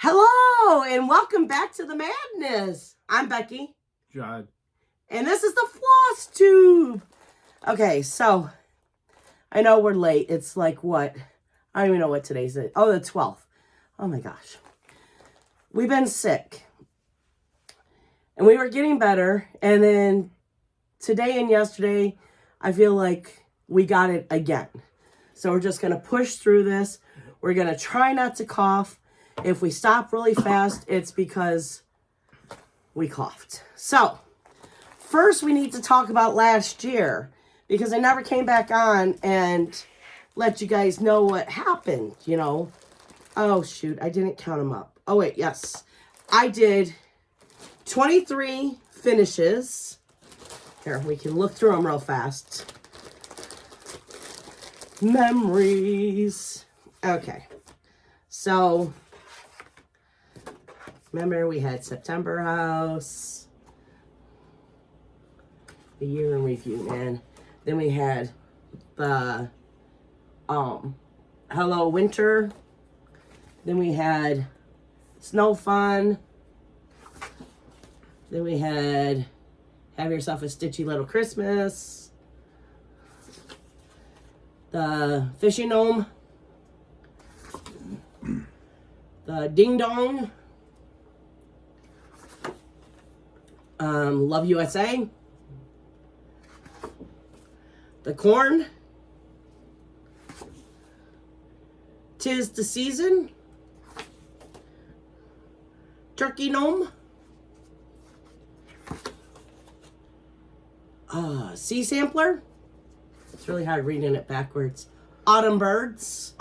Hello, and welcome back to the madness. I'm Becky. Judd. And this is the Flosstube. Okay, so I know we're late. It's like what? I don't even know what today's is. Oh, the 12th. Oh my gosh. We've been sick. And we were getting better. And then today and yesterday, I feel like we got it again. So we're just going to push through this. We're going to try not to cough. If we stop really fast, it's because we coughed. So, first we need to talk about last year, because I never came back on and let you guys know what happened, you know. Oh, shoot, I didn't count them up. Oh, wait, yes. I did 23 finishes. Here, we can look through them real fast. Memories. Okay, so remember, we had September House, the year in review, man. Then we had the Hello Winter. Then we had Snow Fun. Then we had Have Yourself a Stitchy Little Christmas. The Fishing Gnome. The Ding Dong. Love USA, the Corn, 'Tis the Season, Turkey Gnome, Sea Sampler. It's really hard reading it backwards. Autumn Birds.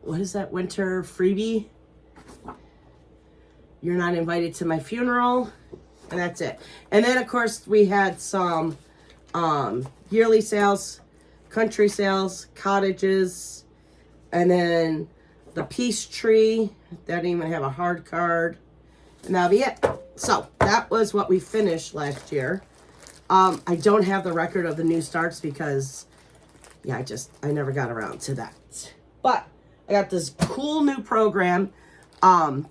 What is that? Winter Freebie. You're Not Invited to My Funeral. And that's it. And then, of course, we had some yearly sales, country sales, cottages, and then the Peace Tree. That didn't even have a hard card. And that'll be it. So, that was what we finished last year. I don't have the record of the new starts because, yeah, I never got around to that. But I got this cool new program.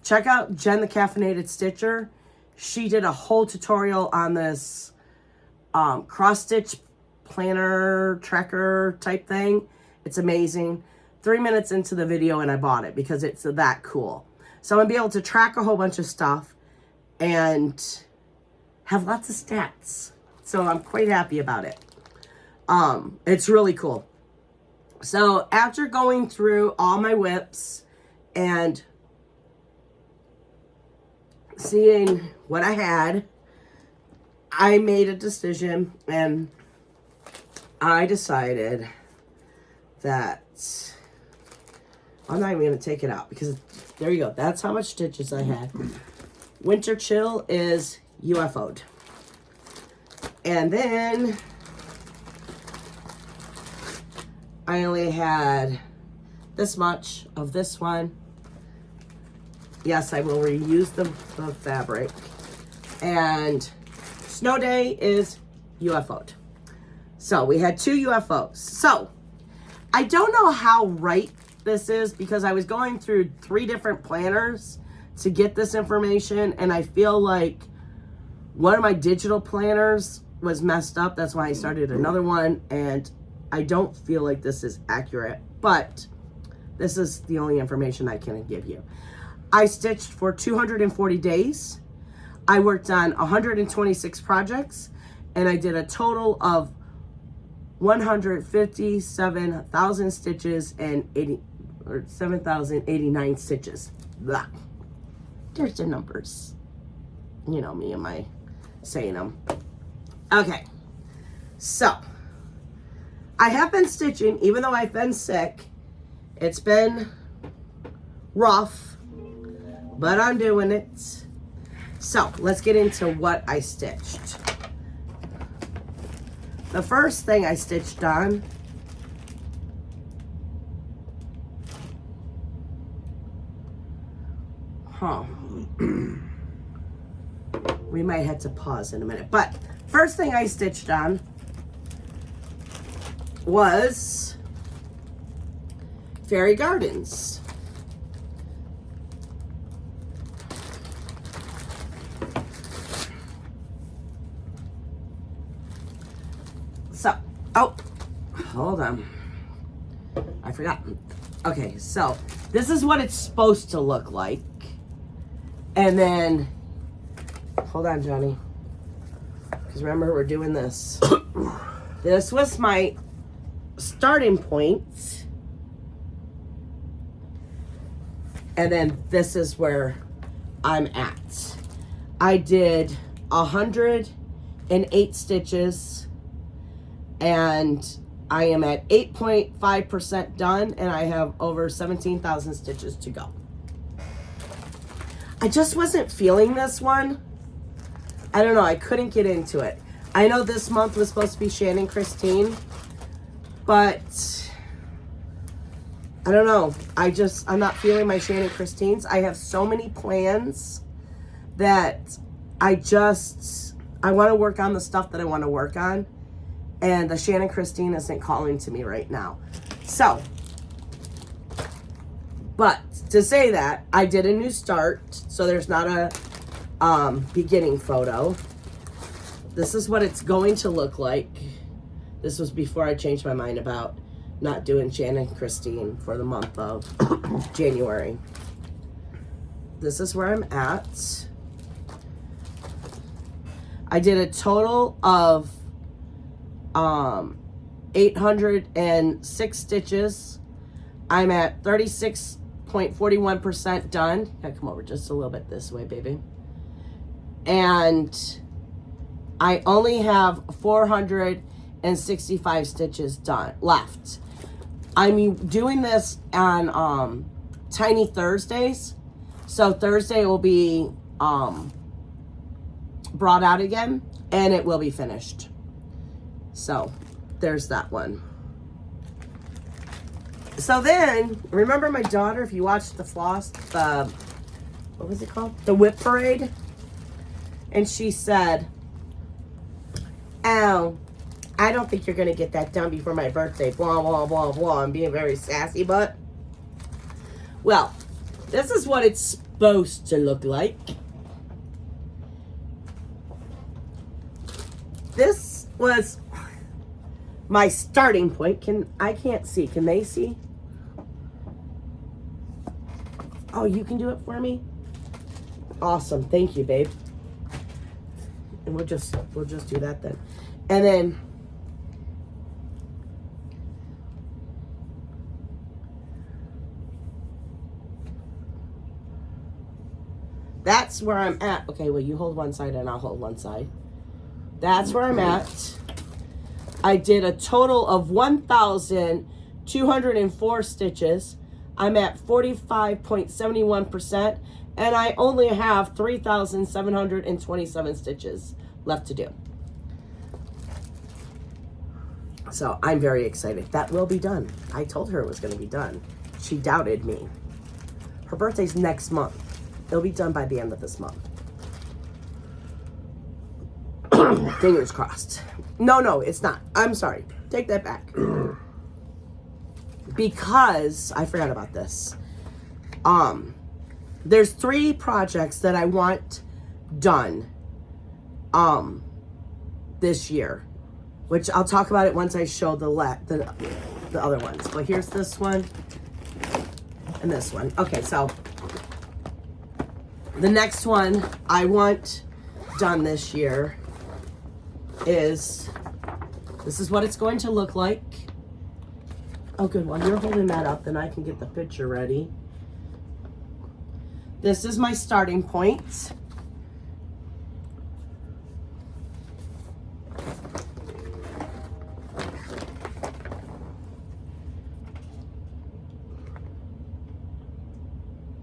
Check out Jen the Caffeinated Stitcher. She did a whole tutorial on this cross stitch planner tracker type thing. It's amazing. 3 minutes into the video and I bought it because it's that cool. So I'm gonna be able to track a whole bunch of stuff and have lots of stats. So I'm quite happy about it. It's really cool. So after going through all my whips and seeing what I had, I made a decision and I decided that I'm not even going to take it out because there you go. That's how much stitches I had. Winter Chill is UFO'd. And then I only had this much of this one. Yes, I will reuse the fabric. And Snow Day is UFO'd. So we had 2 UFOs. So I don't know how right this is because I was going through 3 different planners to get this information. And I feel like one of my digital planners was messed up. That's why I started another one. And I don't feel like this is accurate. But this is the only information I can give you. I stitched for 240 days. I worked on 126 projects, and I did a total of 157,000 stitches and 7,089 stitches. Blah. There's the numbers. You know me and my saying them. Okay, so I have been stitching, even though I've been sick. It's been rough. But I'm doing it. So, let's get into what I stitched. The first thing I stitched on we might have to pause in a minute. But first thing I stitched on was fairy gardens. So, oh, hold on. I forgot. Okay, so this is what it's supposed to look like. And then, hold on, Johnny. Because remember, we're doing this. This was my starting point. And then this is where I'm at. I did 108 stitches. And I am at 8.5% done. And I have over 17,000 stitches to go. I just wasn't feeling this one. I don't know. I couldn't get into it. I know this month was supposed to be Shannon Christine, but I don't know. I'm not feeling my Shannon Christines. I have so many plans that I want to work on the stuff that I want to work on. And the Shannon Christine isn't calling to me right now. So, but to say that, I did a new start. So there's not a beginning photo. This is what it's going to look like. This was before I changed my mind about not doing Shannon Christine for the month of January. This is where I'm at. I did a total of 806 stitches. I'm at 36.41% done. Gotta come over just a little bit this way, baby. And I only have 465 stitches done left. I'm doing this on Tiny Thursdays. So Thursday will be brought out again and it will be finished. So there's that one. So then, remember my daughter, if you watched the what was it called? The Whip Parade? And she said, "Oh, I don't think you're going to get that done before my birthday. Blah, blah, blah, blah." I'm being very sassy, but. Well, this is what it's supposed to look like. This was my starting point. I can't see. Can they see? Oh, you can do it for me? Awesome. Thank you, babe. And we'll just do that then. And then that's where I'm at. Okay, well, you hold one side and I'll hold one side. That's where I'm at. I did a total of 1,204 stitches. I'm at 45.71%, and I only have 3,727 stitches left to do. So I'm very excited. That will be done. I told her it was going to be done. She doubted me. Her birthday's next month. It'll be done by the end of this month. Fingers crossed. No, it's not. I'm sorry. Take that back. Because I forgot about this. There's 3 projects that I want done this year, which I'll talk about it once I show the other ones. But here's this one and this one. Okay, so the next one I want done this year is, this is what it's going to look like. Oh, good. While you're holding that up, then I can get the picture ready. This is my starting point.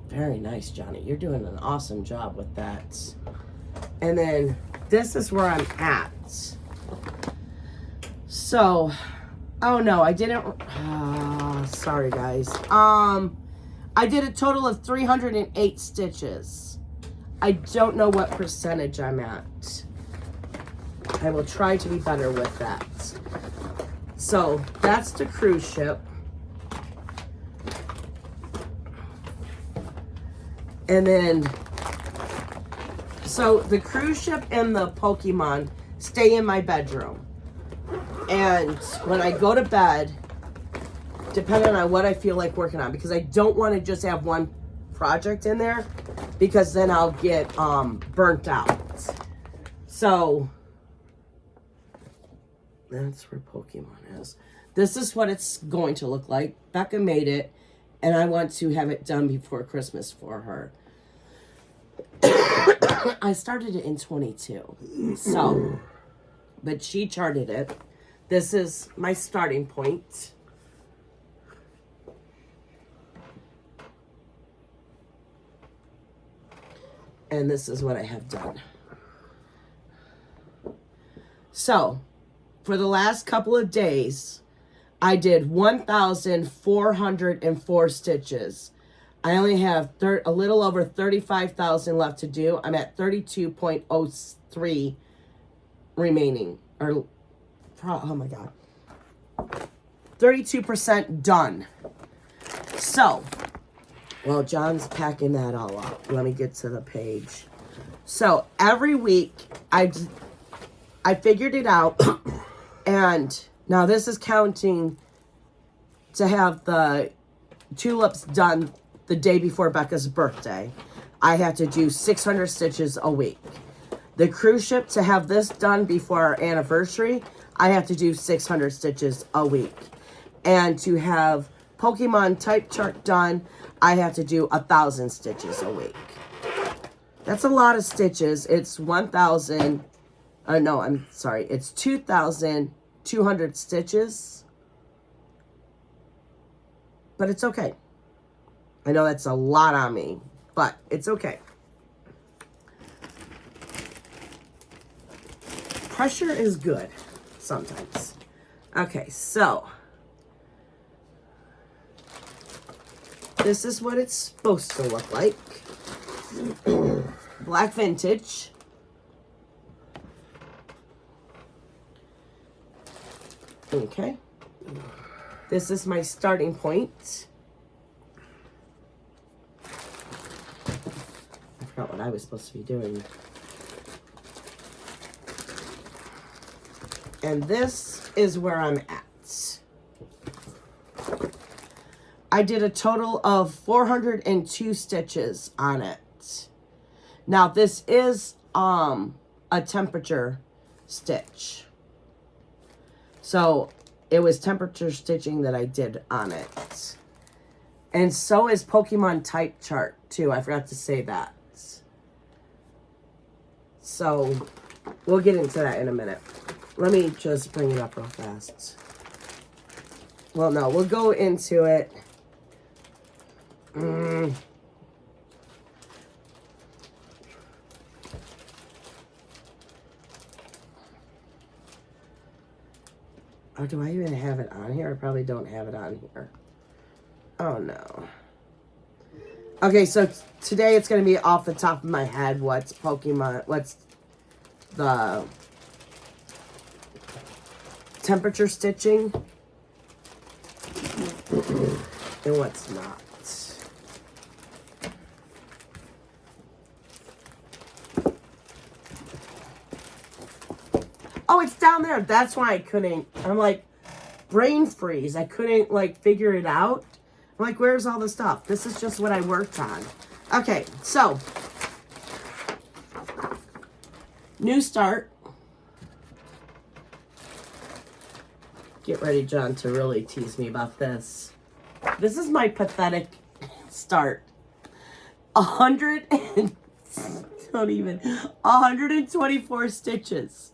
Very nice, Johnny. You're doing an awesome job with that. And then this is where I'm at. So, oh no, I didn't. Sorry, guys. I did a total of 308 stitches. I don't know what percentage I'm at. I will try to be better with that. So that's the cruise ship. And then, so the cruise ship and the Pokemon stay in my bedroom. And when I go to bed, depending on what I feel like working on, because I don't want to just have one project in there, because then I'll get burnt out. So that's where Pokemon is. This is what it's going to look like. Becca made it, and I want to have it done before Christmas for her. I started it in 22, so, but she charted it. This is my starting point. And this is what I have done. So, for the last couple of days, I did 1,404 stitches. I only have a little over 35,000 left to do. I'm at 32.03 remaining. Oh my God. 32% done. So, well, John's packing that all up. Let me get to the page. So, every week, I figured it out. And now this is counting to have the tulips done the day before Becca's birthday. I have to do 600 stitches a week. The cruise ship, to have this done before our anniversary, I have to do 600 stitches a week. And to have Pokemon type chart done, I have to do 1,000 stitches a week. That's a lot of stitches. It's 1,000, no, I'm sorry. It's 2,200 stitches. But it's okay. I know that's a lot on me, but it's okay. Pressure is good sometimes. Okay, so this is what it's supposed to look like. Black vintage. Okay. This is my starting point. I forgot what I was supposed to be doing. And this is where I'm at. I did a total of 402 stitches on it. Now this is a temperature stitch. So it was temperature stitching that I did on it. And so is Pokemon type chart too. I forgot to say that. So we'll get into that in a minute. Let me just bring it up real fast. Well, no, we'll go into it. Oh, do I even have it on here? I probably don't have it on here. Oh, no. Okay, so today it's going to be off the top of my head what's Pokemon, what's the temperature stitching and what's not. Oh, it's down there. That's why I couldn't. I'm like, brain freeze. I couldn't, like, figure it out. I'm like, where's all the stuff? This is just what I worked on. Okay, so. New start. Get ready, John, to really tease me about this. This is my pathetic start. 124 stitches.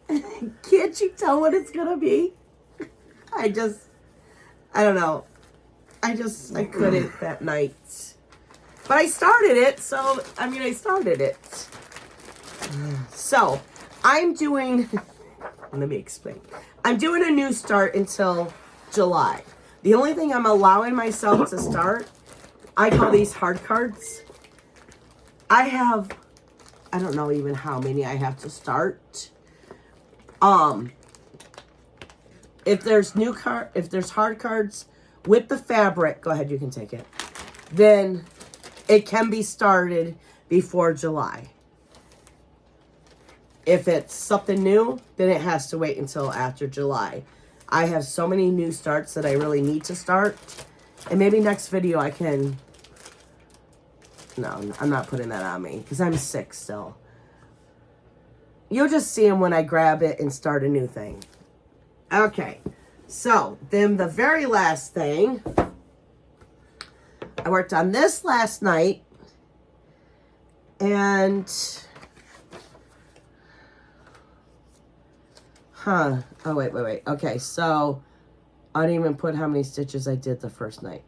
Can't you tell what it's gonna be? I don't know. I couldn't that night. But I started it, so, I started it. So, I'm doing, let me explain. I'm doing a new start until July. The only thing I'm allowing myself to start, I call these hard cards. I don't know even how many I have to start. If there's hard cards with the fabric, go ahead, you can take it. Then it can be started before July. If it's something new, then it has to wait until after July. I have so many new starts that I really need to start. And maybe next video I can... No, I'm not putting that on me because I'm sick still. You'll just see them when I grab it and start a new thing. Okay, so then the very last thing, I worked on this last night, and oh wait, okay, so I didn't even put how many stitches I did the first night.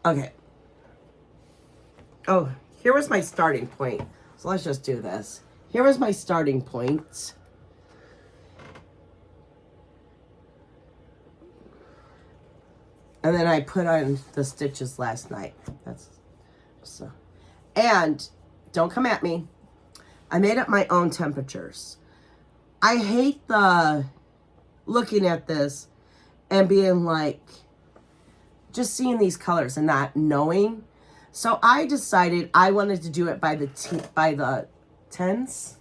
Okay, oh, here was my starting point, so let's just do this. Here was my starting point. And then I put on the stitches last night. That's so. And don't come at me. I made up my own temperatures. I hate the looking at this and being like, just seeing these colors and not knowing. So I decided I wanted to do it by the tens.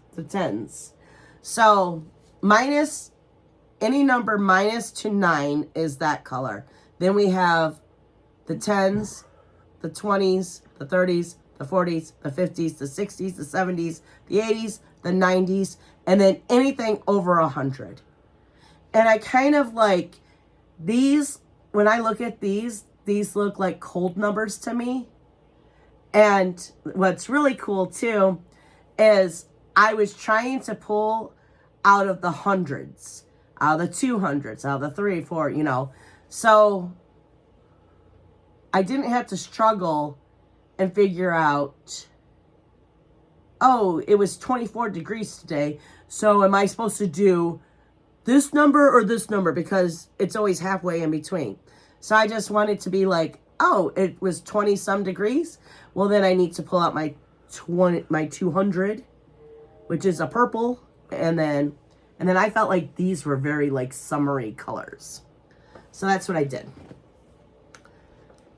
So minus any number minus to 9 is that color. Then we have the 10s, the 20s, the 30s, the 40s, the 50s, the 60s, the 70s, the 80s, the 90s, and then anything over 100. And I kind of like these, when I look at these look like cold numbers to me. And what's really cool too is I was trying to pull out of the hundreds, out of the 200s, out of the 3, 4, you know. So I didn't have to struggle and figure out, oh, it was 24 degrees today. So am I supposed to do this number or this number? Because it's always halfway in between. So I just wanted to be like, oh, it was 20 some degrees. Well, then I need to pull out my 200, which is a purple. And then I felt like these were very like summery colors. So that's what I did.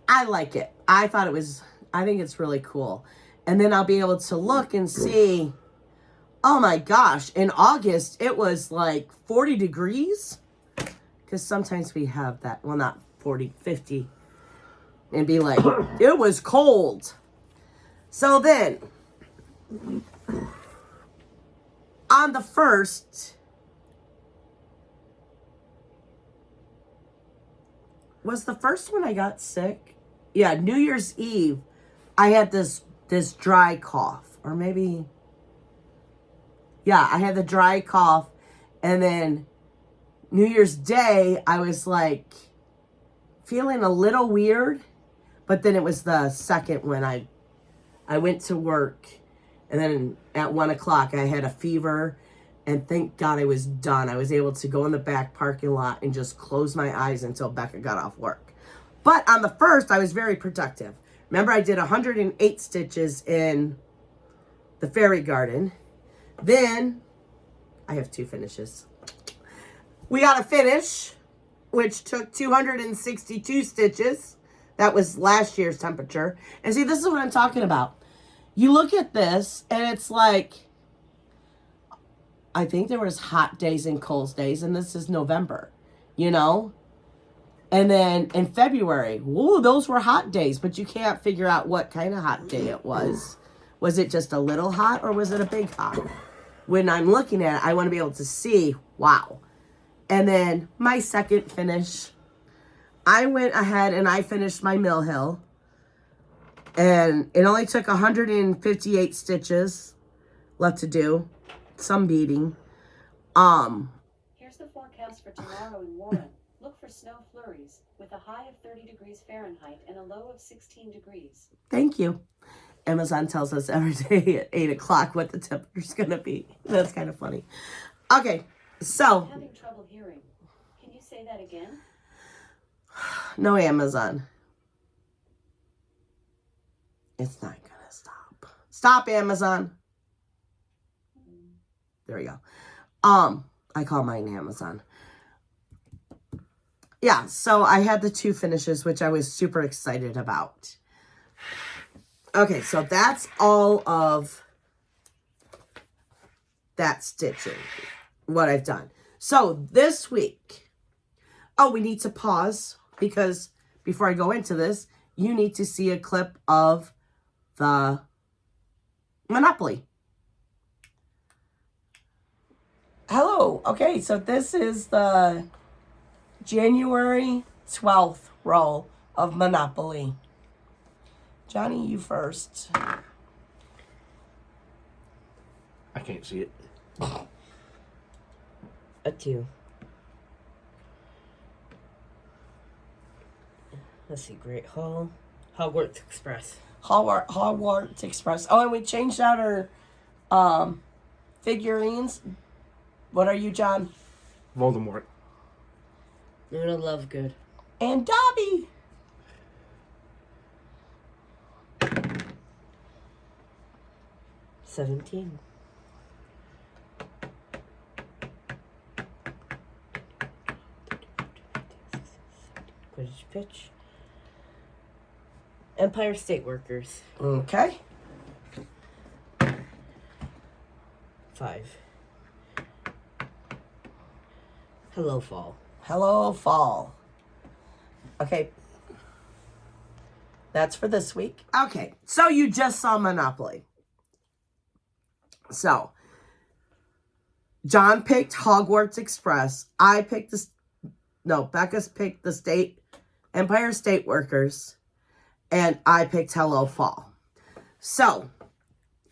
I like it. I think it's really cool. And then I'll be able to look and see, oh my gosh, in August, it was like 40 degrees. Because sometimes we have that, well, not 40, 50. And be like, it was cold. So then, on the 1st, was the first when I got sick? Yeah, New Year's Eve, I had this dry cough. Or maybe, yeah, I had the dry cough. And then New Year's Day, I was like feeling a little weird. But then it was the second when I went to work. And then at 1 o'clock, I had a fever. And thank God I was done. I was able to go in the back parking lot and just close my eyes until Becca got off work. But on the 1st, I was very productive. Remember, I did 108 stitches in the fairy garden. Then, I have 2 finishes. We got a finish, which took 262 stitches. That was last year's temperature. And see, this is what I'm talking about. You look at this, and it's like, I think there was hot days and cold days, and this is November, you know? And then in February, whoa, those were hot days, but you can't figure out what kind of hot day it was. Was it just a little hot, or was it a big hot? When I'm looking at it, I want to be able to see, wow. And then my second finish, I went ahead and I finished my mill hill. And it only took 158 stitches left to do. Some beading. Here's the forecast for tomorrow in Warren. Look for snow flurries with a high of 30 degrees Fahrenheit and a low of 16 degrees. Thank you. Amazon tells us every day at 8 o'clock what the temperature's going to be. That's kind of funny. Okay, so. I'm having trouble hearing. Can you say that again? No, Amazon. It's not going to stop. Stop, Amazon. There we go. I call mine Amazon. yeah, so I had the 2 finishes, which I was super excited about. Okay, so that's all of that stitching, what I've done. So this week, oh, we need to pause because before I go into this, you need to see a clip of the Monopoly. Hello. Okay, so this is the January 12th roll of Monopoly. Johnny, you first. I can't see it. A 2. Let's see, Great Hall. Hogwarts Express. Hogwarts Express. Oh, and we changed out our figurines. What are you, John? Voldemort. Luna Lovegood. And Dobby. $17. Quidditch Pitch. Empire State Workers. Okay. 5. Hello Fall. Hello, Fall. Okay. That's for this week. Okay, so you just saw Monopoly. So, John picked Hogwarts Express. I picked Becca's picked the Empire State Workers. And I picked Hello Fall. So,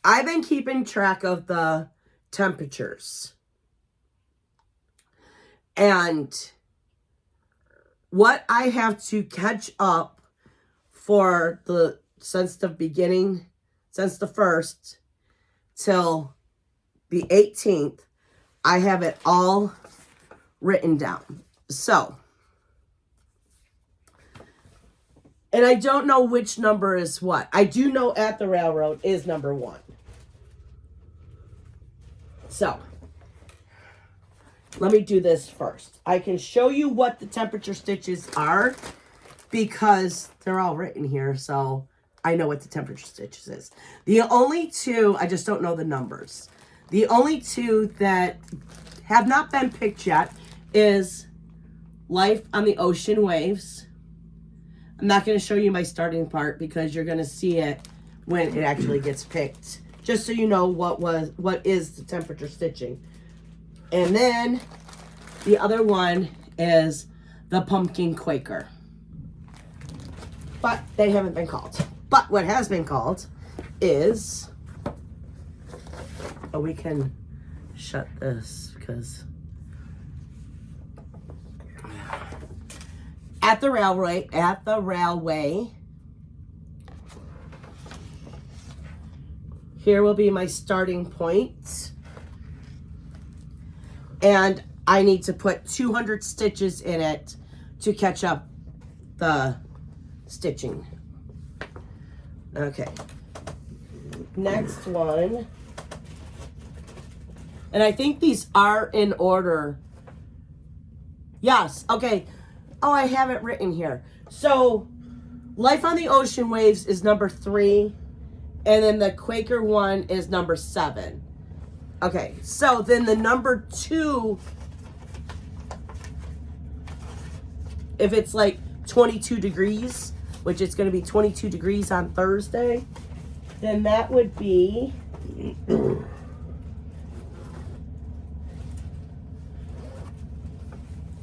I've been keeping track of the temperatures. And what I have to catch up for since the 1st till the 18th, I have it all written down. So, and I don't know which number is what. I do know At the Railroad is number 1. So, let me do this first. I can show you what the temperature stitches are because they're all written here, so I know what the temperature stitches is. The only 2, I just don't know the numbers. The only 2 that have not been picked yet is Life on the Ocean Waves. I'm not going to show you my starting part because you're going to see it when it actually gets picked. Just so you know what is the temperature stitching. And then the other one is the Pumpkin Quaker. But they haven't been called. But what has been called is... Oh, we can shut this because... At the railway. Here will be my starting point. And I need to put 200 stitches in it to catch up the stitching. Okay. Next one. And I think these are in order. Yes, okay. Oh, I have it written here. So, Life on the Ocean Waves is number 3. And then the Quaker one is number 7. Okay, so then the number 2, if it's like 22 degrees, which it's going to be 22 degrees on Thursday, then that would be...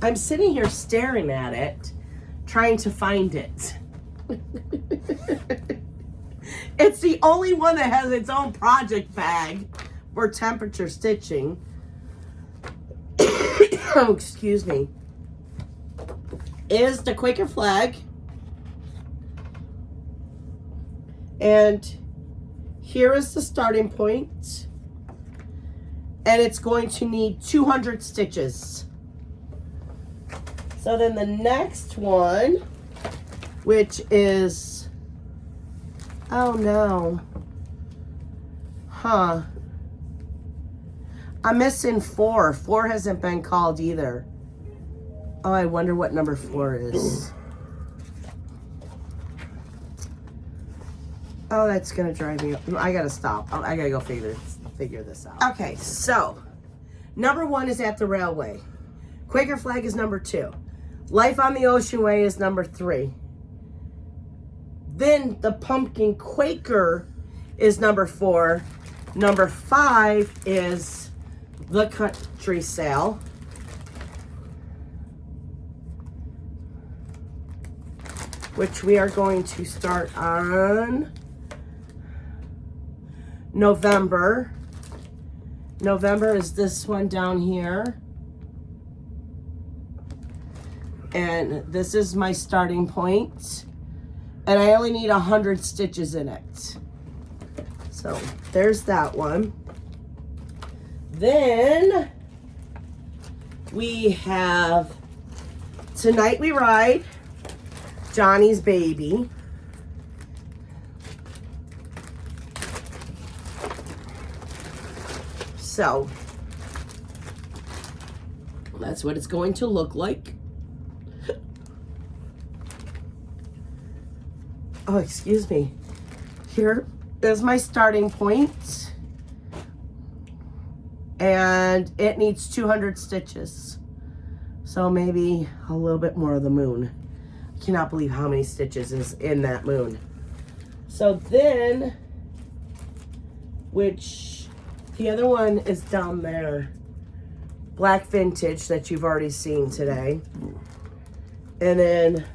I'm sitting here staring at it, trying to find it. It's the only one that has its own project bag for temperature stitching. Oh, excuse me. Is the Quaker flag. And here is the starting point. And it's going to need 200 stitches. So then the next one, which is, oh no, I'm missing 4. 4 hasn't been called either. Oh, I wonder what number 4 is. Oh, that's gonna drive me up. I gotta stop. I gotta go figure this out. Okay, so number 1 is At the Railway. Quaker Flag is number 2. Life on the Ocean Way is number 3. Then the Pumpkin Quaker is number 4. Number 5 is The Country Sale. Which we are going to start on November. November is this one down here. And this is my starting point. And I only need 100 stitches in it. So there's that one. Then we have Tonight We Ride, Johnny's Baby. So that's what it's going to look like. Oh, excuse me. Here is my starting point. And it needs 200 stitches. So maybe a little bit more of the moon. I cannot believe how many stitches is in that moon. So then, which the other one is down there. Black Vintage that you've already seen today. And then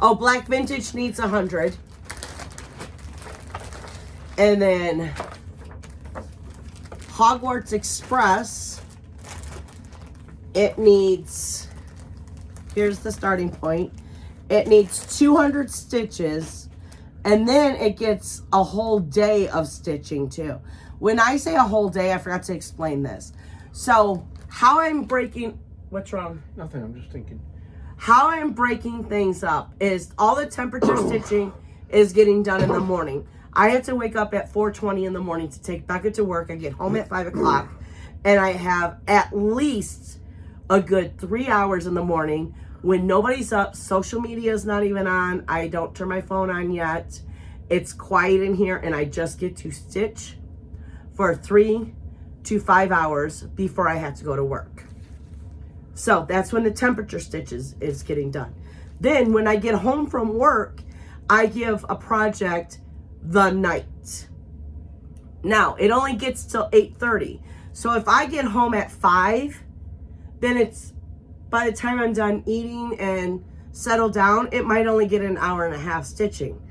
oh, Black Vintage needs 100. And then Hogwarts Express, it needs, here's the starting point, it needs 200 stitches, and then it gets a whole day of stitching too. When I say a whole day, I forgot to explain this. So how I'm breaking, what's wrong? Nothing, I'm just thinking. How I'm breaking things up is all the temperature stitching is getting done in the morning. I have to wake up at 4:20 in the morning to take Becca to work. I get home at 5 o'clock, and I have at least a good 3 hours in the morning when nobody's up. Social media is not even on. I don't turn my phone on yet. It's quiet in here, and I just get to stitch for 3 to 5 hours before I have to go to work. So that's when the temperature stitches is getting done. Then when I get home from work, I give a project the night. Now, it only gets till 8:30. So if I get home at 5, then it's, by the time I'm done eating and settle down, it might only get an hour and a half stitching.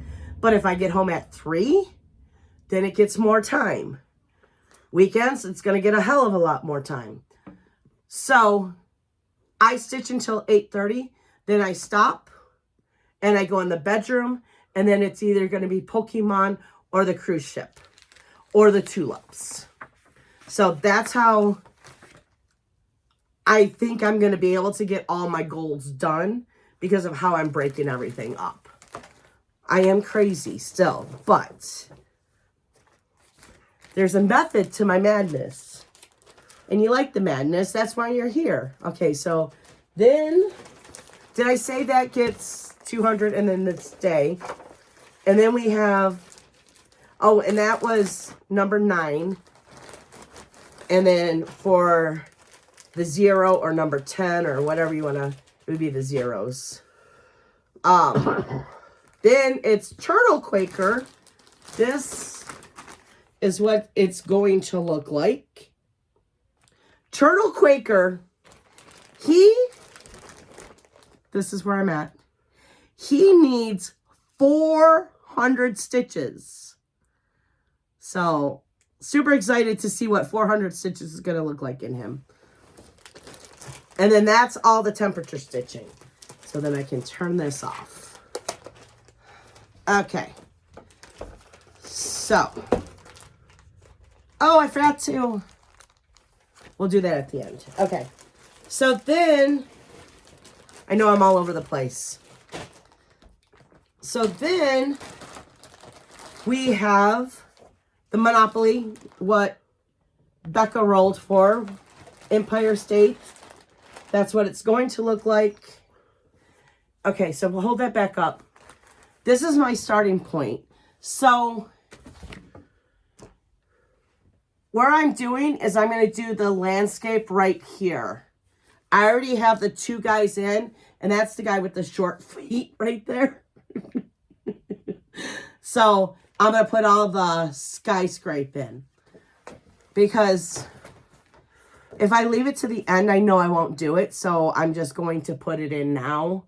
But if I get home at 3, then it gets more time. Weekends, it's going to get a hell of a lot more time. So I stitch until 8:30, then I stop and I go in the bedroom, and then it's either going to be Pokemon or the cruise ship or the tulips. So that's how I think I'm going to be able to get all my goals done because of how I'm breaking everything up. I am crazy still, but there's a method to my madness. And you like the madness, that's why you're here. Okay, so then, did I say that gets 200 and then this day? And then we have, oh, and that was number 9. And then for the 0 or number 10 or whatever you want to, it would be the zeros. Then it's Turtle Quaker. This is what it's going to look like. Turtle Quaker, this is where I'm at. He needs 400 stitches. So, super excited to see what 400 stitches is going to look like in him. And then that's all the temperature stitching. So then I can turn this off. Okay. So. Oh, I forgot to. We'll do that at the end. Okay. So then, I know I'm all over the place. So then we have the Monopoly, what Becca rolled for, Empire State. That's what it's going to look like. Okay, so we'll hold that back up. This is my starting point. So what I'm doing is I'm going to do the landscape right here. I already have the two guys in, and that's the guy with the short feet right there. So I'm going to put all the skyscrape in. Because if I leave it to the end, I know I won't do it. So I'm just going to put it in now.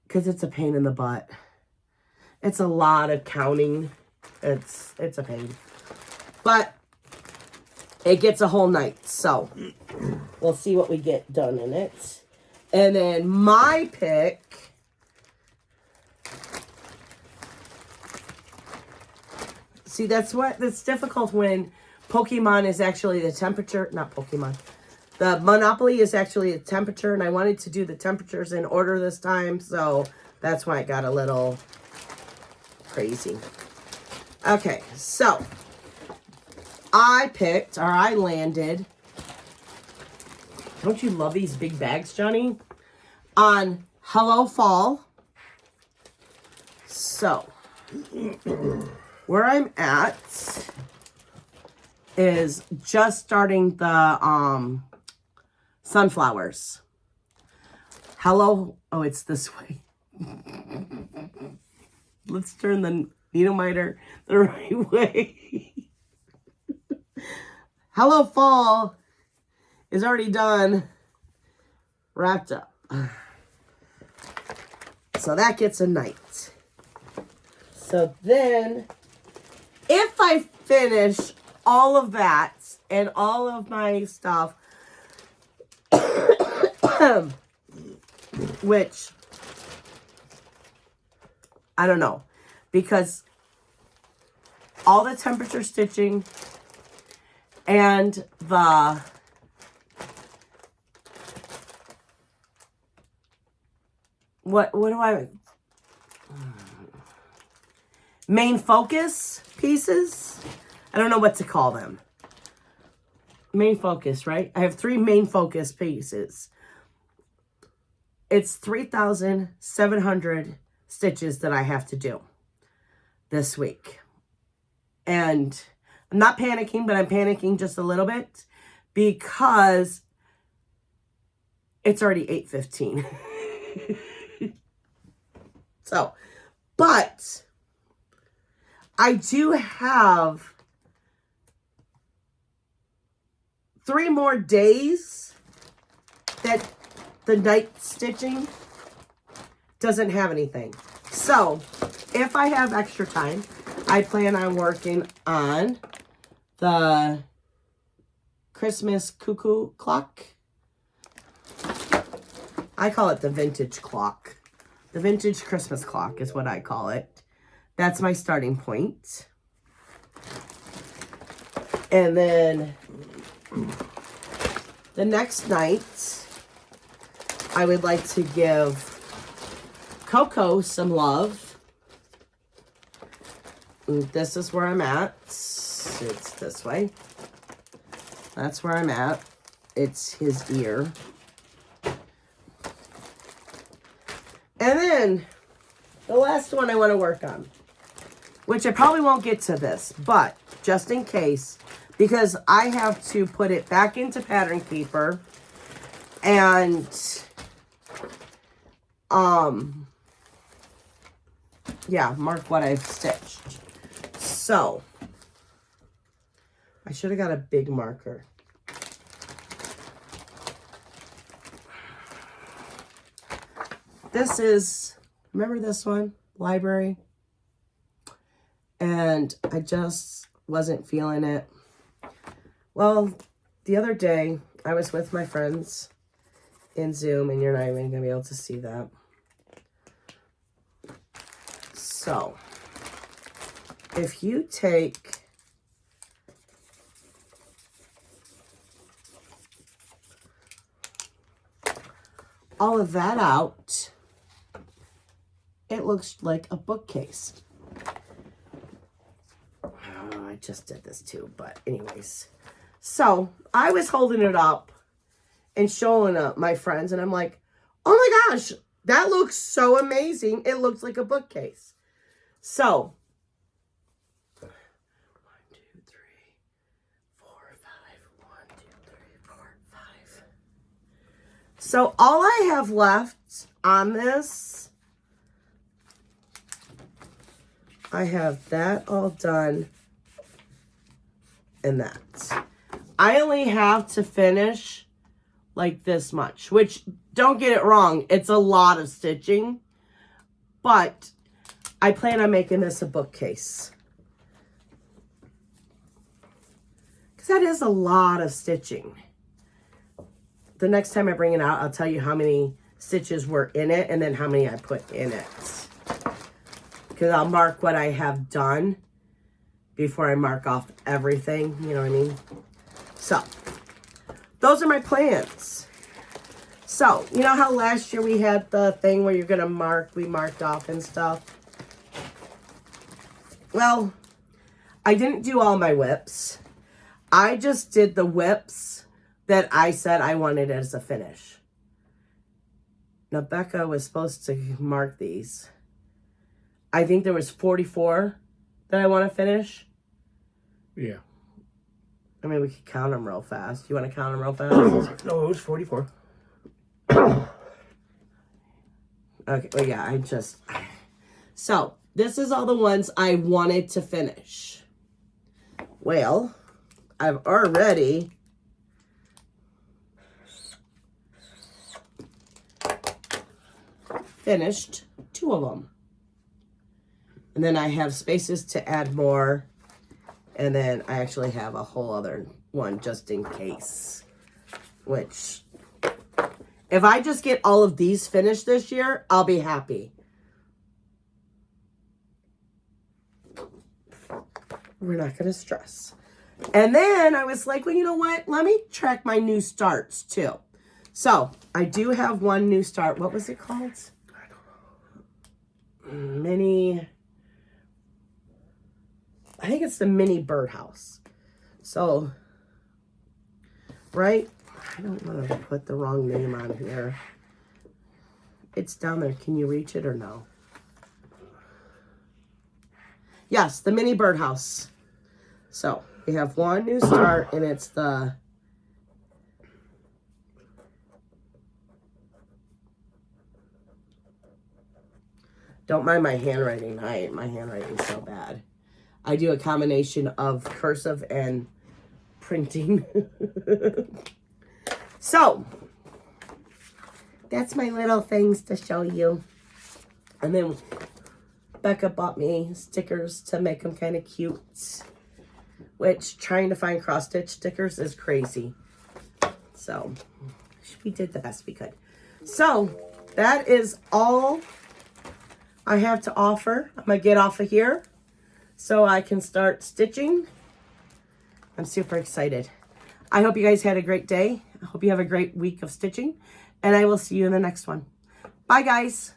Because it's a pain in the butt. It's a lot of counting. It's a pain. But it gets a whole night. So we'll see what we get done in it. And then my pick. See, that's difficult when Pokemon is actually the temperature. Not Pokemon. The Monopoly is actually a temperature, and I wanted to do the temperatures in order this time, so that's why it got a little crazy. Okay, so I landed, don't you love these big bags, Johnny? On Hello Fall. So, where I'm at is just starting the, sunflowers. Hello. Oh, it's this way. Let's turn the needle miter the right way. Hello Fall is already done. Wrapped up. So that gets a night. So then, if I finish all of that and all of my stuff, which I don't know, because all the temperature stitching and the what do I main focus pieces, I don't know what to call them. Main focus, right? I have 3 main focus pieces. It's 3,700 stitches that I have to do this week. And I'm not panicking, but I'm panicking just a little bit because it's already 8:15. So, but I do have 3 more days that the night stitching doesn't have anything. So, if I have extra time, I plan on working on the Christmas cuckoo clock. I call it the vintage clock. The vintage Christmas clock is what I call it. That's my starting point. And then the next night, I would like to give Coco some love. And this is where I'm at. It's this way. That's where I'm at. It's his ear. And then the last one I want to work on, which I probably won't get to this, but just in case, because I have to put it back into Pattern Keeper and yeah, mark what I've stitched. So I should have got a big marker. This is, remember this one? Library. And I just wasn't feeling it. Well, the other day, I was with my friends in Zoom, and you're not even going to be able to see that. So, if you take all of that out, it it looks like a bookcase. Oh, I just did this too, but anyways. So I was holding it up and showing up my friends, and I'm like, oh my gosh, that looks so amazing. It looks like a bookcase. So 1, 2, 3, 4, 5. 1, 2, 3, 4, 5. So all I have left on this, I have that all done and that. I only have to finish like this much, which, don't get it wrong, it's a lot of stitching, but I plan on making this a bookcase. Because that is a lot of stitching. The next time I bring it out, I'll tell you how many stitches were in it and then how many I put in it. Because I'll mark what I have done before I mark off everything, you know what I mean? So, those are my plans. So, you know how last year we had the thing where you're going to mark, we marked off and stuff? Well, I didn't do all my whips. I just did the whips that I said I wanted as a finish. Now, Becca was supposed to mark these. I think there was 44 that I want to finish. Yeah. I mean, we could count them real fast. You want to count them real fast? No, it was 44. Okay, well, yeah, So, this is all the ones I wanted to finish. Well, I've already finished 2 of them. And then I have spaces to add more. And then I actually have a whole other one just in case. Which, if I just get all of these finished this year, I'll be happy. We're not going to stress. And then I was like, well, you know what? Let me track my new starts too. So, I do have one new start. What was it called? I don't know. Mini... I think it's the mini birdhouse. So, right? I don't want to put the wrong name on here. It's down there. Can you reach it or no? Yes, the mini birdhouse. So, we have one new start, and it's the... Don't mind my handwriting. My handwriting's so bad. I do a combination of cursive and printing. So, that's my little things to show you. And then Becca bought me stickers to make them kind of cute. Which, trying to find cross-stitch stickers is crazy. So, we did the best we could. So, that is all I have to offer. I'm going to get off of here so I can start stitching. I'm super excited. I hope you guys had a great day. I hope you have a great week of stitching. And I will see you in the next one. Bye, guys.